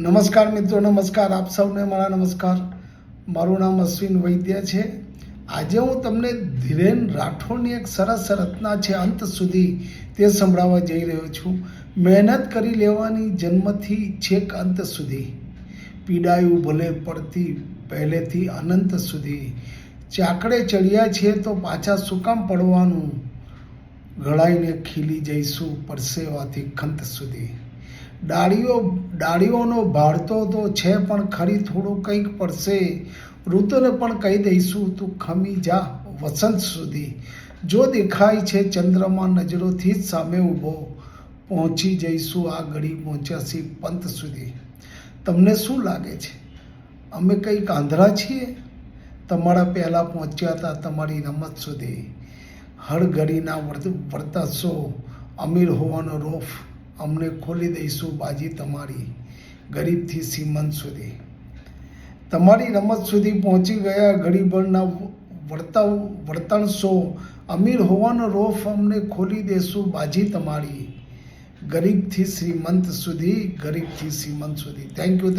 નમસ્કાર મિત્રો, નમસ્કાર. આપ સૌને મારા નમસ્કાર. મારું નામ અશ્વિન વૈદ્ય છે. આજે હું તમને ધીરેન રાઠોડની એક સરસ રચના છે અંત સુધી તે સંભળાવવા જઈ રહ્યો છું. મહેનત કરી લેવાની જન્મથી છેક અંત સુધી, પીડાયું ભલે પડતી પહેલેથી અનંત સુધી. ચાકડે ચડ્યા છીએ તો પાછા શું કામ પડવાનું, ઘડાઈને ખીલી જઈશું પરસેવાથી ખંત સુધી. ડાળીઓનો ભાળતો તો છે પણ ખરી થોડું કંઈક પડશે, ઋતુને પણ કહી દઈશું તું ખમી જા વસંત સુધી. જો દેખાય છે ચંદ્રમાં નજરોથી જ સામે ઊભો, પહોંચી જઈશું આ ઘડી પહોંચ્યાસી પંત સુધી. તમને શું લાગે છે અમે કંઈક આંધળા છીએ? તમારા પહેલાં પહોંચ્યા હતા તમારી રમત સુધી. હળઘડીના વર્તાશો, અમીર હોવાનો રોફ, અમને ખોલી દઈશું બાજી તમારી ગરીબથી શ્રીમંત સુધી. તમારી રમત સુધી પહોંચી ગયા ઘડીભરના વર્તણશો, અમીર હોવાનો રોફ, અમને ખોલી દઈશું બાજી તમારી ગરીબથી શ્રીમંત સુધી, ગરીબથી શ્રીમંત સુધી. Thank you.